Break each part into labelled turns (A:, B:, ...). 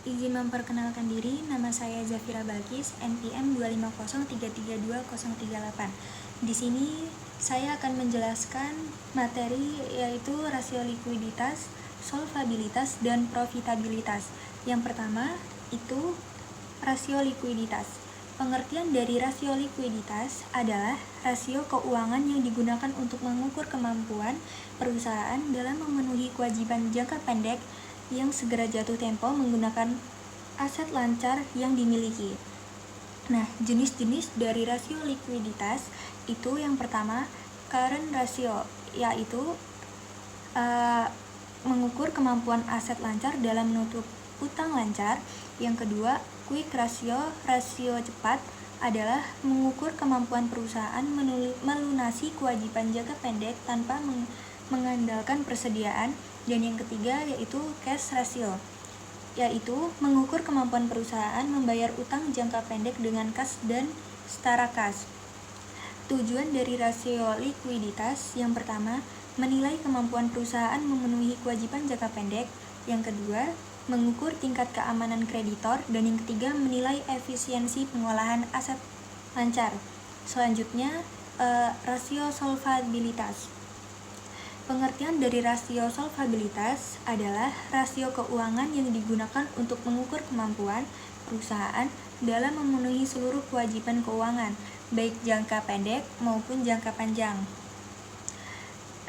A: Izin memperkenalkan diri, nama saya Zafira Balkis, NPM 250332038. Di sini saya akan menjelaskan materi yaitu rasio likuiditas, solvabilitas, dan profitabilitas. Yang pertama itu rasio likuiditas. Pengertian dari rasio likuiditas adalah rasio keuangan yang digunakan untuk mengukur kemampuan perusahaan dalam memenuhi kewajiban jangka pendek yang segera jatuh tempo menggunakan aset lancar yang dimiliki. Nah, jenis-jenis dari rasio likuiditas itu yang pertama current ratio, yaitu mengukur kemampuan aset lancar dalam menutup utang lancar. Yang kedua, quick ratio, rasio cepat adalah mengukur kemampuan perusahaan melunasi kewajiban jangka pendek tanpa mengandalkan persediaan. Dan yang ketiga yaitu cash ratio, yaitu mengukur kemampuan perusahaan membayar utang jangka pendek dengan kas dan setara kas. Tujuan dari rasio likuiditas yang pertama, menilai kemampuan perusahaan memenuhi kewajiban jangka pendek. Yang kedua, mengukur tingkat keamanan kreditor. Dan yang ketiga, menilai efisiensi pengolahan aset lancar. Selanjutnya, rasio solvabilitas. Pengertian dari rasio solvabilitas adalah rasio keuangan yang digunakan untuk mengukur kemampuan perusahaan dalam memenuhi seluruh kewajiban keuangan, baik jangka pendek maupun jangka panjang.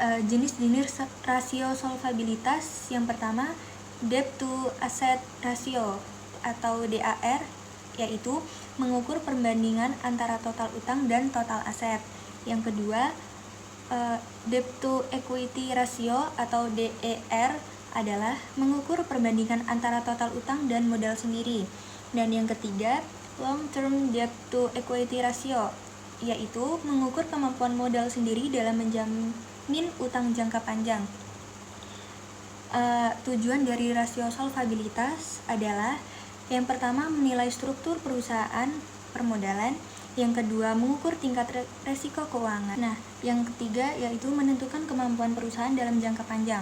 A: Jenis-jenis rasio solvabilitas yang pertama, debt to asset ratio atau DAR, yaitu mengukur perbandingan antara total utang dan total aset. Yang kedua, debt to equity ratio atau DER adalah mengukur perbandingan antara total utang dan modal sendiri. Dan yang ketiga, long term debt to equity ratio, yaitu mengukur kemampuan modal sendiri dalam menjamin utang jangka panjang. Tujuan dari rasio solvabilitas adalah yang pertama, menilai struktur perusahaan permodalan. Yang kedua, mengukur tingkat resiko keuangan. Nah, yang ketiga yaitu menentukan kemampuan perusahaan dalam jangka panjang.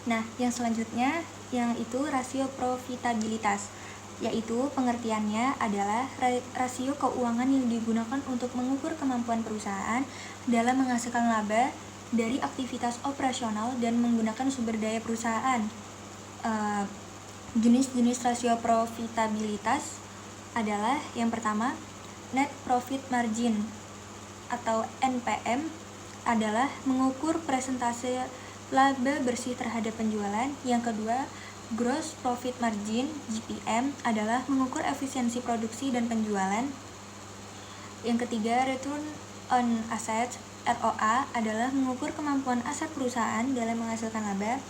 A: Nah, yang selanjutnya yang itu rasio profitabilitas, yaitu pengertiannya adalah rasio keuangan yang digunakan untuk mengukur kemampuan perusahaan dalam menghasilkan laba dari aktivitas operasional dan menggunakan sumber daya perusahaan. Jenis-jenis rasio profitabilitas adalah yang pertama, net profit margin atau NPM adalah mengukur persentase laba bersih terhadap penjualan. Yang kedua, gross profit margin GPM adalah mengukur efisiensi produksi dan penjualan. Yang ketiga, return on assets ROA adalah mengukur kemampuan aset perusahaan dalam menghasilkan laba.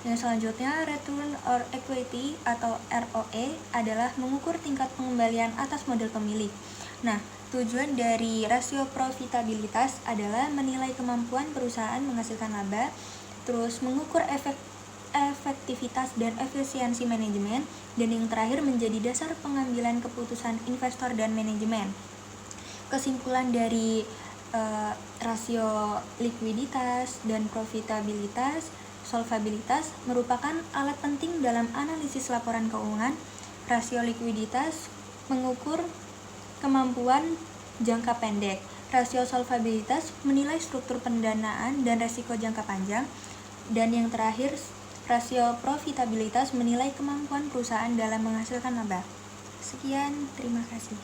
A: Yang selanjutnya, return on equity atau ROE adalah mengukur tingkat pengembalian atas modal pemilik. Nah, tujuan dari rasio profitabilitas adalah menilai kemampuan perusahaan menghasilkan laba, terus mengukur efektivitas dan efisiensi manajemen, dan yang terakhir menjadi dasar pengambilan keputusan investor dan manajemen. Kesimpulan dari rasio likuiditas dan profitabilitas, solvabilitas merupakan alat penting dalam analisis laporan keuangan. Rasio likuiditas mengukur kemampuan jangka pendek. Rasio solvabilitas menilai struktur pendanaan dan resiko jangka panjang. Dan yang terakhir, rasio profitabilitas menilai kemampuan perusahaan dalam menghasilkan laba. Sekian, terima kasih.